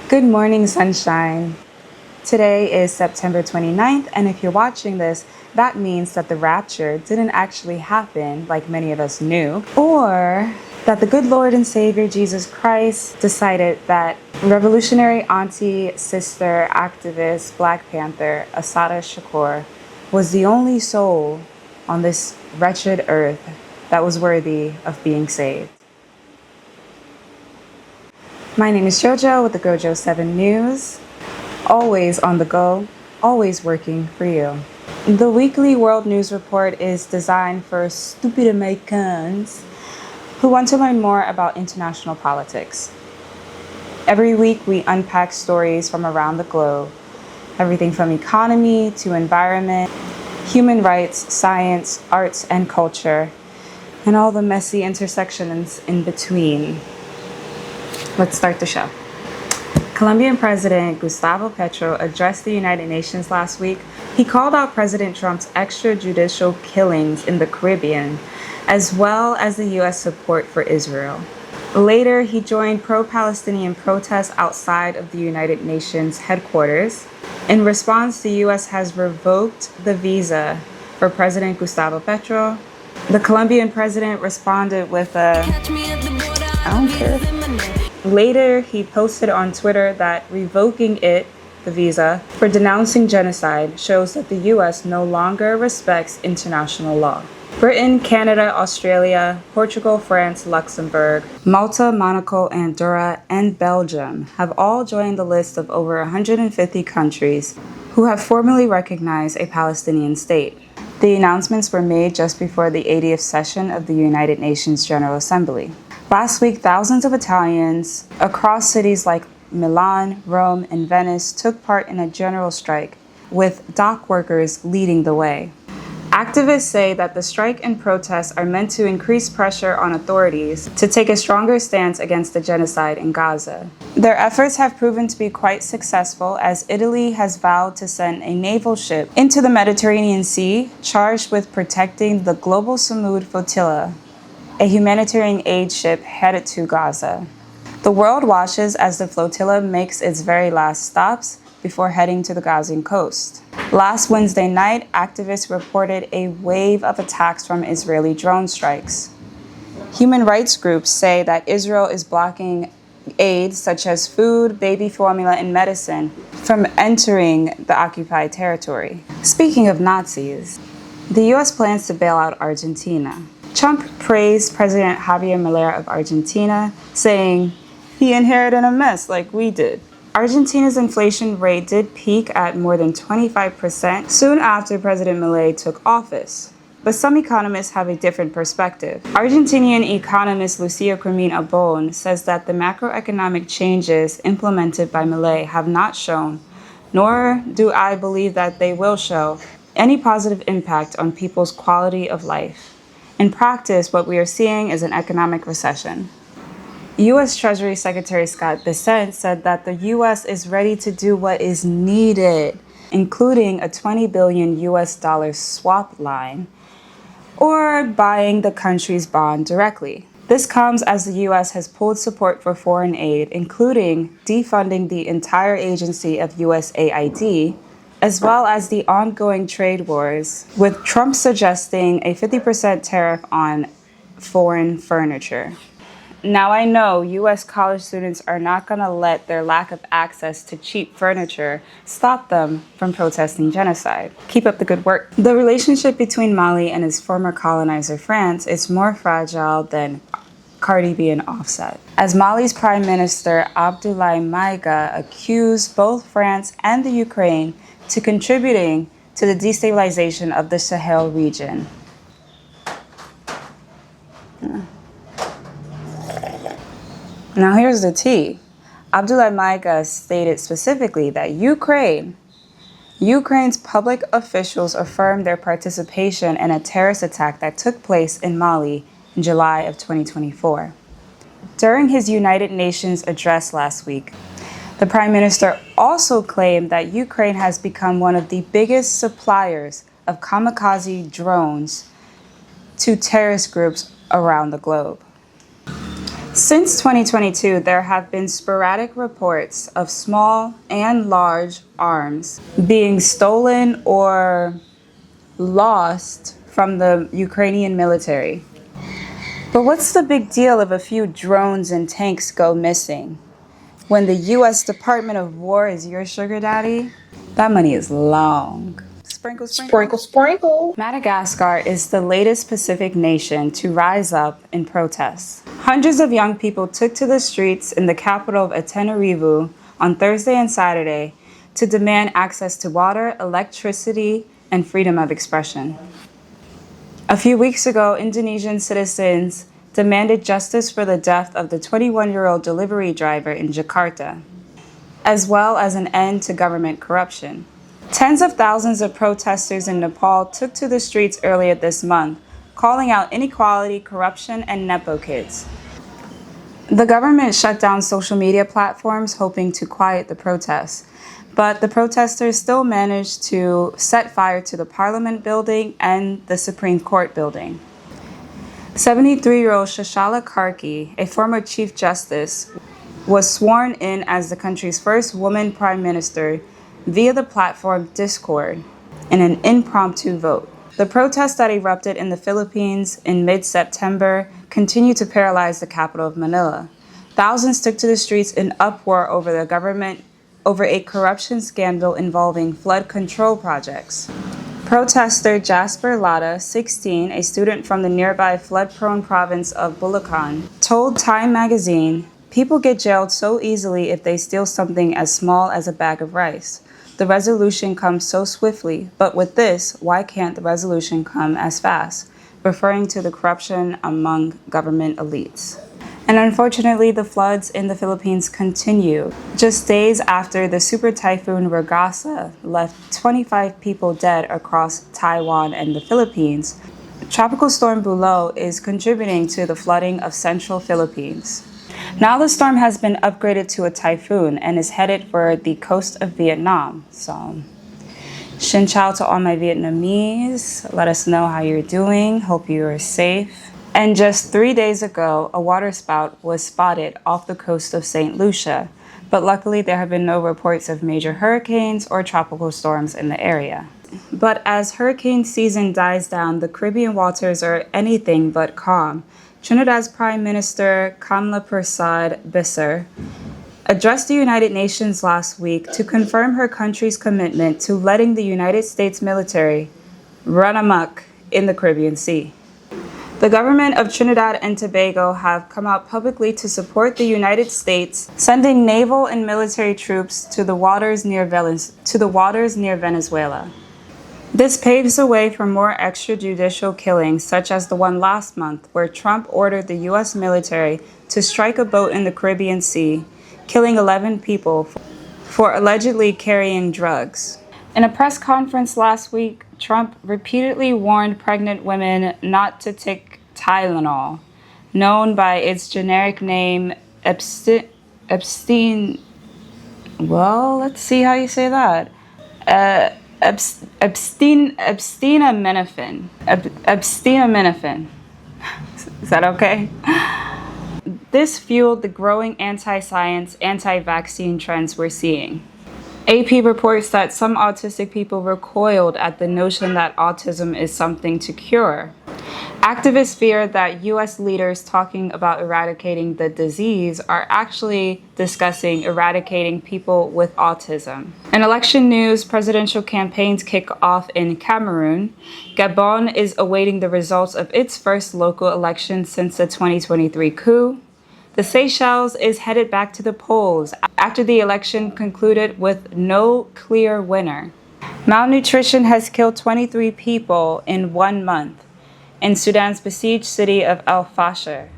Good morning, sunshine. Today is September 29th, and if you're watching this, that means that the rapture didn't actually happen like many of us knew, or that the good Lord and Savior Jesus Christ decided that revolutionary auntie, sister, activist, Black Panther, Assata Shakur was the only soul on this wretched earth that was worthy of being saved. My name is Jojo with the GoJo7 News. Always on the go, always working for you. The weekly World News Report is designed for stupid Americans who want to learn more about international politics. Every week we unpack stories from around the globe, everything from economy to environment, human rights, science, arts, and culture, and all the messy intersections in between. Let's start the show. Colombian President Gustavo Petro addressed the United Nations last week. He called out President Trump's extrajudicial killings in the Caribbean, as well as the U.S. support for Israel. Later, he joined pro-Palestinian protests outside of the United Nations headquarters. In response, the U.S. has revoked the visa for President Gustavo Petro. The Colombian president responded with I don't care. Later, he posted on Twitter that revoking the visa, for denouncing genocide shows that the U.S. no longer respects international law. Britain, Canada, Australia, Portugal, France, Luxembourg, Malta, Monaco, Andorra, and Belgium have all joined the list of over 150 countries who have formally recognized a Palestinian state. The announcements were made just before the 80th session of the United Nations General Assembly. Last week, thousands of Italians across cities like Milan, Rome, and Venice took part in a general strike, with dock workers leading the way. Activists say that the strike and protests are meant to increase pressure on authorities to take a stronger stance against the genocide in Gaza. Their efforts have proven to be quite successful, as Italy has vowed to send a naval ship into the Mediterranean Sea charged with protecting the Global Samud Flotilla, a humanitarian aid ship headed to Gaza. The world watches as the flotilla makes its very last stops before heading to the Gazan coast. Last Wednesday night, activists reported a wave of attacks from Israeli drone strikes. Human rights groups say that Israel is blocking aid such as food, baby formula, and medicine from entering the occupied territory. Speaking of Nazis, the U.S. plans to bail out Argentina. Trump praised President Javier Milei of Argentina, saying he inherited a mess like we did. Argentina's inflation rate did peak at more than 25% soon after President Milei took office. But some economists have a different perspective. Argentinian economist Lucia Cremina Bon says that the macroeconomic changes implemented by Milei have not shown, nor do I believe that they will show, any positive impact on people's quality of life. In practice, what we are seeing is an economic recession. U.S. Treasury Secretary Scott Bessent said that the U.S. is ready to do what is needed, including a $20 billion swap line, or buying the country's bond directly. This comes as the U.S. has pulled support for foreign aid, including defunding the entire agency of USAID, as well as the ongoing trade wars, with Trump suggesting a 50% tariff on foreign furniture. Now, I know U.S. college students are not going to let their lack of access to cheap furniture stop them from protesting genocide. Keep up the good work. The relationship between Mali and his former colonizer France is more fragile than Cardi B and Offset, as Mali's Prime Minister Abdoulaye Maïga accused both France and the Ukraine to contributing to the destabilization of the Sahel region. Now here's the tea. Abdoulaye Maïga stated specifically that Ukraine's public officials affirmed their participation in a terrorist attack that took place in Mali in July of 2024. During his United Nations address last week, the Prime Minister also claimed that Ukraine has become one of the biggest suppliers of kamikaze drones to terrorist groups around the globe. Since 2022, there have been sporadic reports of small and large arms being stolen or lost from the Ukrainian military. But what's the big deal if a few drones and tanks go missing? When the US Department of War is your sugar daddy, that money is long. Sprinkle, sprinkle. Sprinkle, sprinkle. Madagascar is the latest Pacific nation to rise up in protests. Hundreds of young people took to the streets in the capital of Antananarivo on Thursday and Saturday to demand access to water, electricity, and freedom of expression. A few weeks ago, Indonesian citizens demanded justice for the death of the 21-year-old delivery driver in Jakarta, as well as an end to government corruption. Tens of thousands of protesters in Nepal took to the streets earlier this month, calling out inequality, corruption, and Nepo kids. The government shut down social media platforms, hoping to quiet the protests, but the protesters still managed to set fire to the Parliament building and the Supreme Court building. 73-year-old Shashala Karki, a former Chief Justice, was sworn in as the country's first woman prime minister via the platform Discord in an impromptu vote. The protests that erupted in the Philippines in mid-September continue to paralyze the capital of Manila. Thousands took to the streets in uproar over a corruption scandal involving flood control projects. Protester Jasper Lada, 16, a student from the nearby flood-prone province of Bulacan, told Time magazine, "People get jailed so easily if they steal something as small as a bag of rice. The resolution comes so swiftly, but with this, why can't the resolution come as fast?" Referring to the corruption among government elites. And unfortunately, the floods in the Philippines continue. Just days after the super typhoon Ragasa left 25 people dead across Taiwan and the Philippines, Tropical Storm Bulo is contributing to the flooding of central Philippines. Now the storm has been upgraded to a typhoon and is headed for the coast of Vietnam. So, Xin Chao to all my Vietnamese. Let us know how you're doing. Hope you are safe. And just 3 days ago, a waterspout was spotted off the coast of St. Lucia. But luckily, there have been no reports of major hurricanes or tropical storms in the area. But as hurricane season dies down, the Caribbean waters are anything but calm. Trinidad's Prime Minister Kamla Persad Bissar addressed the United Nations last week to confirm her country's commitment to letting the United States military run amok in the Caribbean Sea. The government of Trinidad and Tobago have come out publicly to support the United States sending naval and military troops to the waters near Venezuela. This paves the way for more extrajudicial killings, such as the one last month, where Trump ordered the U.S. military to strike a boat in the Caribbean Sea, killing 11 people for allegedly carrying drugs. In a press conference last week, Trump repeatedly warned pregnant women not to take Tylenol, known by its benefin. Is that okay? This fueled the growing anti-science, anti-vaccine trends we're seeing. AP reports that some autistic people recoiled at the notion that autism is something to cure. Activists fear that U.S. leaders talking about eradicating the disease are actually discussing eradicating people with autism. In election news, presidential campaigns kick off in Cameroon. Gabon is awaiting the results of its first local election since the 2023 coup. The Seychelles is headed back to the polls after the election concluded with no clear winner. Malnutrition has killed 23 people in 1 month in Sudan's besieged city of El Fasher.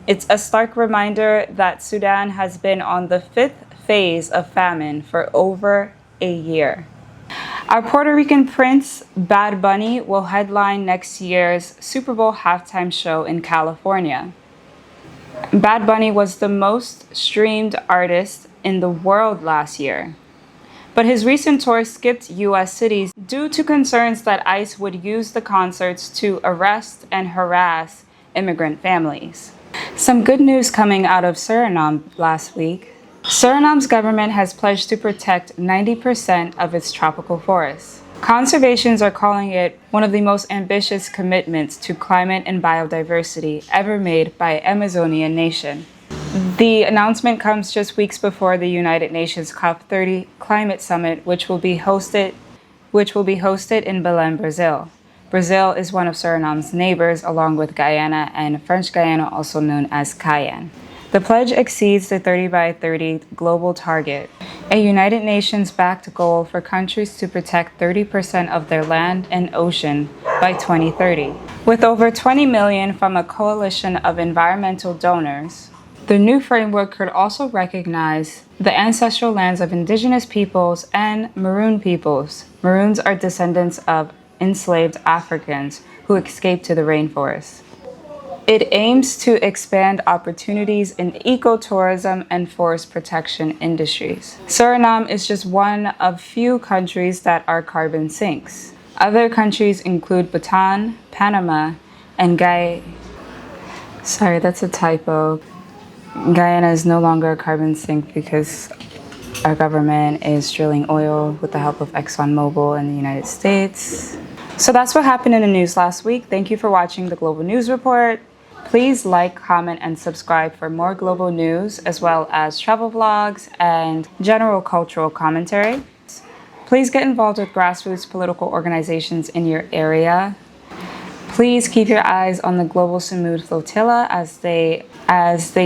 It's a stark reminder that Sudan has been on the 5th phase of famine for over a year. Our Puerto Rican prince, Bad Bunny, will headline next year's Super Bowl halftime show in California. Bad Bunny was the most streamed artist in the world last year. But his recent tour skipped U.S. cities due to concerns that ICE would use the concerts to arrest and harass immigrant families. Some good news coming out of Suriname last week. Suriname's government has pledged to protect 90% of its tropical forests. Conservations are calling it one of the most ambitious commitments to climate and biodiversity ever made by Amazonian nation. The announcement comes just weeks before the United Nations COP30 climate summit, which will be hosted in Belém, Brazil. Brazil is one of Suriname's neighbors, along with Guyana and French Guiana, also known as Cayenne. The pledge exceeds the 30 by 30 global target, a United Nations-backed goal for countries to protect 30% of their land and ocean by 2030. With over 20 million from a coalition of environmental donors, the new framework could also recognize the ancestral lands of indigenous peoples and Maroon peoples. Maroons are descendants of enslaved Africans who escaped to the rainforest. It aims to expand opportunities in ecotourism and forest protection industries. Suriname is just one of few countries that are carbon sinks. Other countries include Bhutan, Panama, and Sorry, that's a typo. Guyana is no longer a carbon sink because our government is drilling oil with the help of ExxonMobil in the United States. So that's what happened in the news last week. Thank you for watching the Global News Report. Please like, comment, and subscribe for more global news, as well as travel vlogs and general cultural commentary. Please get involved with grassroots political organizations in your area. Please keep your eyes on the Global Samud Flotilla as they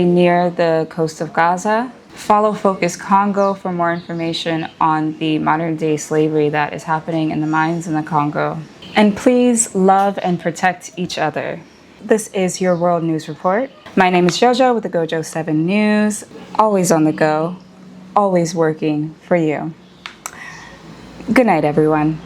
near the coast of Gaza. Follow Focus Congo for more information on the modern-day slavery that is happening in the mines in the Congo. And please love and protect each other. This is your World News Report. My name is Jojo with the GoJo7 News. Always on the go, always working for you. Good night, everyone.